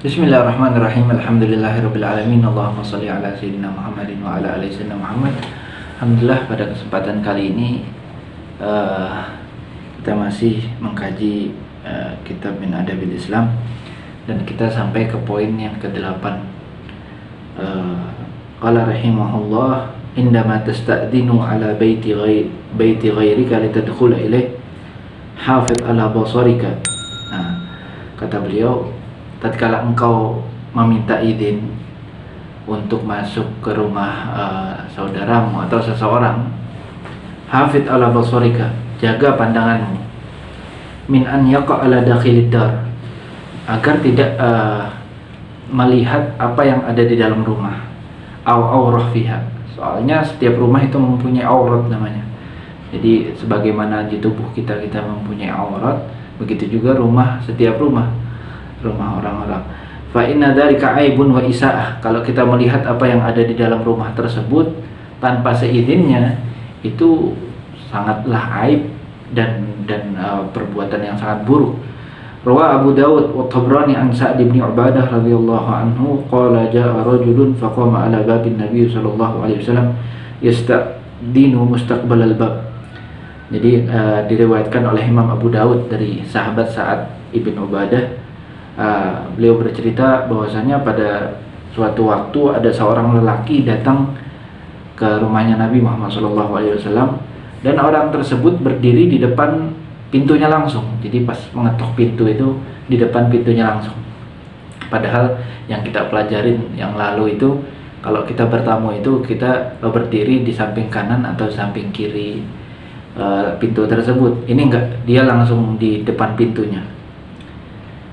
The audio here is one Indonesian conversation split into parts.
Bismillahirrahmanirrahim. Alhamdulillahirabbil alamin. Allahumma shalli ala sayyidina Muhammadin wa ala ali sayyidina Muhammad. Alhamdulillah, pada kesempatan kali ini kita masih mengkaji kitab Min Adabil Islam, dan kita sampai ke poin yang ke-8. Qala rahimahullah, indama tasta'dinu ala baiti ghairika litadkhula ilaih hafidh ala basarika. Nah, kata beliau, tatkala engkau meminta izin untuk masuk ke rumah saudaramu atau seseorang, hafidh ala basarika, jaga pandanganmu, min an yaqa ala dakhilid dar, agar tidak melihat apa yang ada di dalam rumah, au aurah fiha. Soalnya setiap rumah itu mempunyai aurat namanya. Jadi sebagaimana di tubuh kita mempunyai aurat, begitu juga setiap rumah orang-orang. Fa inna dzalika aibun wa isaah. Kalau kita melihat apa yang ada di dalam rumah tersebut tanpa seizinnya, itu sangatlah aib dan perbuatan yang sangat buruk. Rawa Abu Dawud wa Tabrani an Sa'd bin Ubadah radhiyallahu anhu qala jaa rajulun faqama ala babin Nabi sallallahu alaihi wasallam yasta'dinu mustaqbal al-bab. Jadi diriwayatkan oleh Imam Abu Dawud dari sahabat Sa'ad ibn Ubadah. Beliau bercerita bahwasanya pada suatu waktu ada seorang lelaki datang ke rumahnya Nabi Muhammad SAW, dan orang tersebut berdiri di depan pintunya langsung. Jadi pas mengetuk pintu itu di depan pintunya langsung. Padahal yang kita pelajarin yang lalu itu, kalau kita bertamu itu kita berdiri di samping kanan atau samping kiri pintu tersebut. Ini enggak, dia langsung di depan pintunya.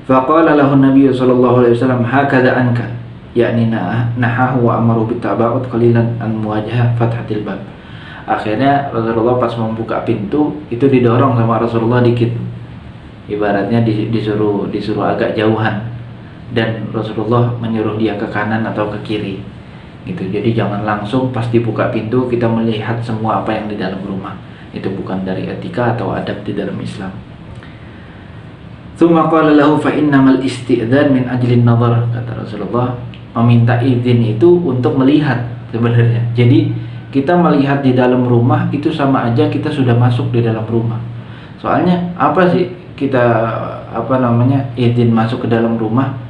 Faqala lahu Nabi sallallahu alaihi wasallam hakadha anka, yakni nahahu wa amaru bitaba'ud qalilan an muwajah fathatil bab. Akhirnya Rasulullah pas membuka pintu itu didorong sama Rasulullah dikit, ibaratnya disuruh agak jauhan, dan Rasulullah menyuruh dia ke kanan atau ke kiri gitu. Jadi jangan langsung pas dibuka pintu kita melihat semua apa yang di dalam rumah. Itu bukan dari etika atau adab di dalam Islam. Tsumma qala lahu fa innamal isti'dzan min ajlin nazar. Kata Rasulullah, meminta izin itu untuk melihat sebenarnya. Jadi kita melihat di dalam rumah itu sama aja kita sudah masuk di dalam rumah. Soalnya apa sih kita izin masuk ke dalam rumah?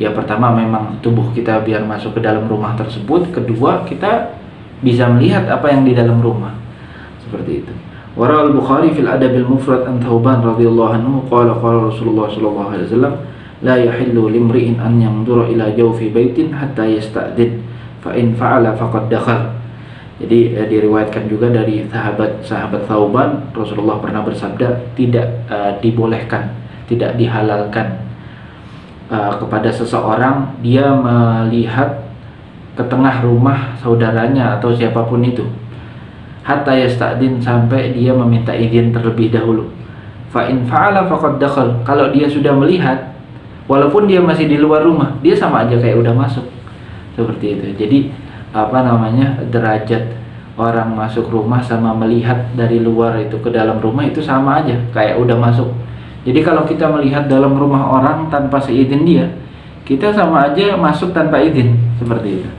Ya pertama memang tubuh kita biar masuk ke dalam rumah tersebut. Kedua, kita bisa melihat apa yang di dalam rumah. Seperti itu. Wara al-Bukhari fil Adabil Mufrad an Thauban radhiyallahu anhu qala Rasulullah sallallahu alaihi wasallam la yahillu limri'in an yanzura ila jawfi baitin hatta yasta'din fa in fa'ala faqad dakhal. Jadi diriwayatkan juga dari sahabat Thauban, Rasulullah pernah bersabda, tidak dibolehkan, tidak dihalalkan kepada seseorang dia melihat ke tengah rumah saudaranya atau siapapun itu, hatta yasta'din, sampai dia meminta izin terlebih dahulu. Fa in fa'ala faqad dakhal. Kalau dia sudah melihat walaupun dia masih di luar rumah, dia sama aja kayak udah masuk. Seperti itu. Jadi derajat orang masuk rumah sama melihat dari luar itu ke dalam rumah itu sama aja kayak udah masuk. Jadi kalau kita melihat dalam rumah orang tanpa seizin dia, kita sama aja masuk tanpa izin. Seperti itu.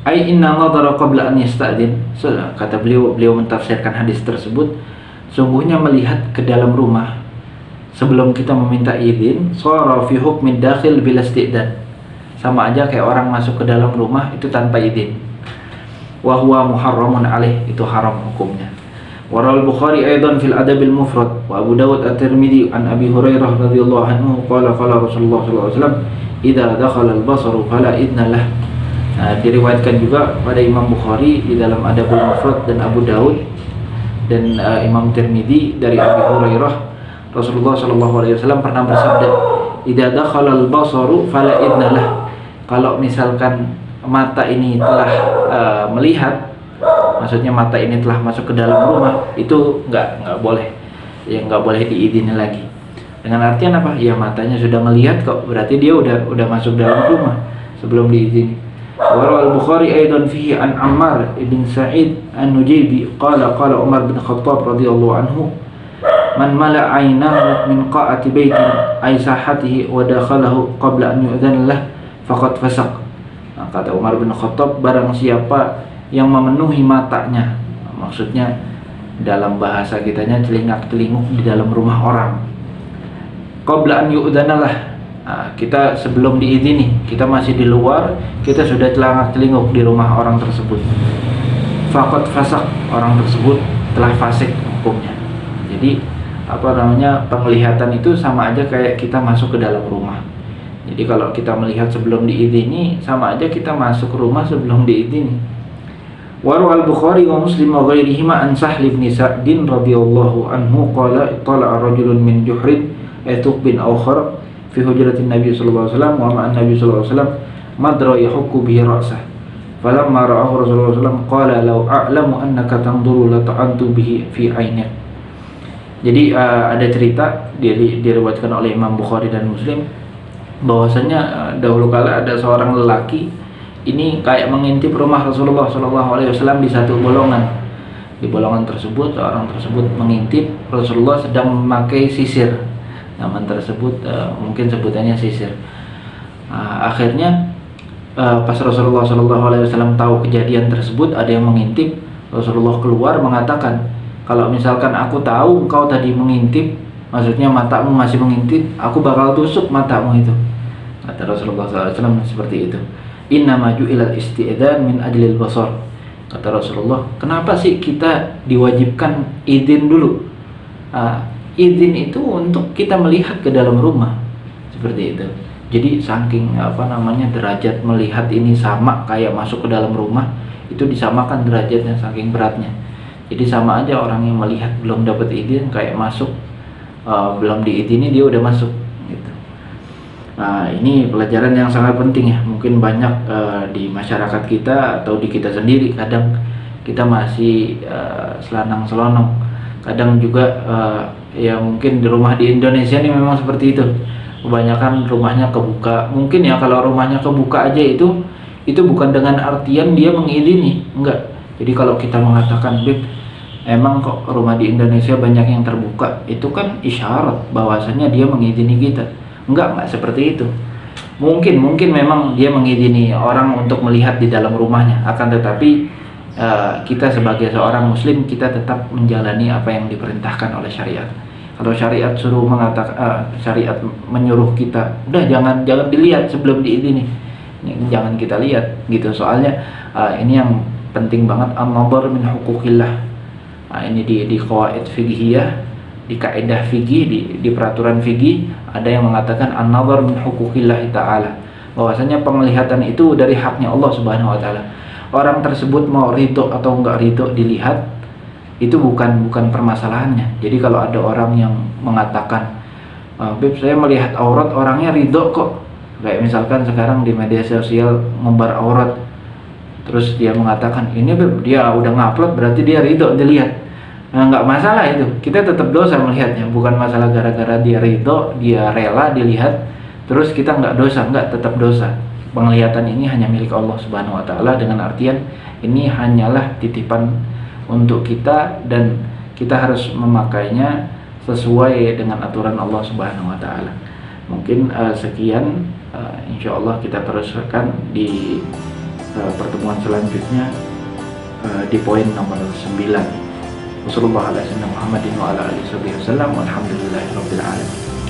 Ai inna nadhara qabla an yasta'din. Kata beliau mentafsirkan hadis tersebut, sungguhnya melihat ke dalam rumah sebelum kita meminta izin, shara fi hukmid dakhil bila isti'dan, sama aja kayak orang masuk ke dalam rumah itu tanpa izin. Wa huwa muharramun alaih, itu haram hukumnya. Wa al-Bukhari aidan fil Adabil Mufrad wa Abu Dawud at-Tirmidzi an Abi Hurairah radhiyallahu anhu qala Rasulullah sallallahu alaihi wasallam idza dakhala al-basaru fala idna lah. Diriwayatkan juga pada Imam Bukhari di dalam Adabul Mufrad dan Abu Dawud dan Imam Tirmidzi dari Abi Hurairah, Rasulullah sallallahu alaihi wasallam pernah bersabda, idza dakhala al-basaru fala idnalah. Kalau misalkan mata ini telah melihat, maksudnya mata ini telah masuk ke dalam rumah, itu nggak boleh, ya nggak boleh diizini lagi. Dengan artian apa? Ya matanya sudah melihat kok, berarti dia udah masuk dalam rumah sebelum diizini. Wara al-Bukhari aidan fihi an Ammar ibn Sa'id an-Nujaybi qala Umar bin Khattab radhiyallahu anhu man mala ainahu min qa'ati baitin ay sahatihi wa dakhalahu qabla an yu'dhan lah faqad fasaq. Nah, kata Umar bin Khattab, barang siapa yang memenuhi matanya, maksudnya dalam bahasa kitanya celingak-celinguk di dalam rumah orang, qabla an yu'dhana lah, kita sebelum diizini, kita masih di luar, kita sudah celingak-celinguk di rumah orang tersebut, faqad fasaq, orang tersebut telah fasik hukumnya. Jadi penglihatan itu sama aja kayak kita masuk ke dalam rumah. Jadi kalau kita melihat sebelum diizini, sama aja kita masuk rumah sebelum diizini. Warwal Bukhari wa Muslim wa ghairihima an Sahl bin Sa'din radhiyallahu anhu qala tala'a rajulun min Juhrin bin Awkhar fi hujratin Nabi sallallahu alaihi wasallam wa ma'an Nabi sallallahu alaihi wasallam madra yahukku bihi ra'sah. Falamma ra'ahu Rasulullah sallallahu alaihi wasallam qala law a'lamu annaka tanzuru la ta'antu bihi fi 'ainik. Jadi ada cerita diriwayatkan oleh Imam Bukhari dan Muslim bahwasanya dahulu kala ada seorang lelaki ini kayak mengintip rumah Rasulullah SAW di satu bolongan. Di bolongan tersebut orang tersebut mengintip Rasulullah sedang memakai sisir. Zaman tersebut mungkin sebutannya sisir. Akhirnya pas Rasulullah SAW tahu kejadian tersebut, ada yang mengintip, Rasulullah keluar mengatakan, kalau misalkan aku tahu engkau tadi mengintip, maksudnya matamu masih mengintip, aku bakal tusuk matamu itu. Kata Rasulullah SAW seperti itu. Innama ju'ilal isti'dzan min ajlil basar. Kata Rasulullah, kenapa sih kita diwajibkan izin dulu? Izin itu untuk kita melihat ke dalam rumah, seperti itu. Jadi saking derajat melihat ini sama kayak masuk ke dalam rumah, itu disamakan derajatnya saking beratnya. Jadi sama aja orang yang melihat belum dapat izin kayak masuk, belum diizini dia udah masuk gitu. Nah, ini pelajaran yang sangat penting ya. Mungkin banyak di masyarakat kita atau di kita sendiri kadang kita masih selanang-selonong. Kadang juga ya mungkin di rumah di Indonesia ini memang seperti itu. Kebanyakan rumahnya kebuka. Mungkin ya kalau rumahnya kebuka aja itu bukan dengan artian dia mengizini, enggak. Jadi kalau kita mengatakan, Beb, emang kok rumah di Indonesia banyak yang terbuka, itu kan isyarat bahwasanya dia mengizini kita. Enggak seperti itu. Mungkin memang dia mengizini orang untuk melihat di dalam rumahnya, akan tetapi kita sebagai seorang muslim, kita tetap menjalani apa yang diperintahkan oleh syariat. Kalau syariat suruh mengatakan, syariat menyuruh kita, udah jangan dilihat sebelum diizini, jangan kita lihat gitu. Soalnya ini yang penting banget, an-nadhar min huquqillah. Ini di qawaid fiqhiyah, di kaidah fikih, di peraturan fikih ada yang mengatakan an-nadhar min huquqillah ta'ala, bahwasanya penglihatan itu dari haknya Allah Subhanahu wa taala. Orang tersebut mau ridho atau enggak ridho dilihat, itu bukan permasalahannya. Jadi kalau ada orang yang mengatakan, Beb, saya melihat aurat orangnya ridho kok, kayak misalkan sekarang di media sosial ngumbar aurat, terus dia mengatakan, ini Beb, dia udah ngupload berarti dia ridho dilihat. Nah, nggak masalah itu, kita tetap dosa melihatnya. Bukan masalah gara-gara dia ridho, dia rela dilihat, terus kita nggak dosa, nggak, tetap dosa. Penglihatan ini hanya milik Allah Subhanahu wa taala, dengan artian ini hanyalah titipan untuk kita dan kita harus memakainya sesuai dengan aturan Allah Subhanahu wa taala. Mungkin sekian, insya Allah kita teruskan di pertemuan selanjutnya di poin nomor 9. Wassalamualaikum warahmatullahi wabarakatuh. Walhamdulillahirabbil alamin.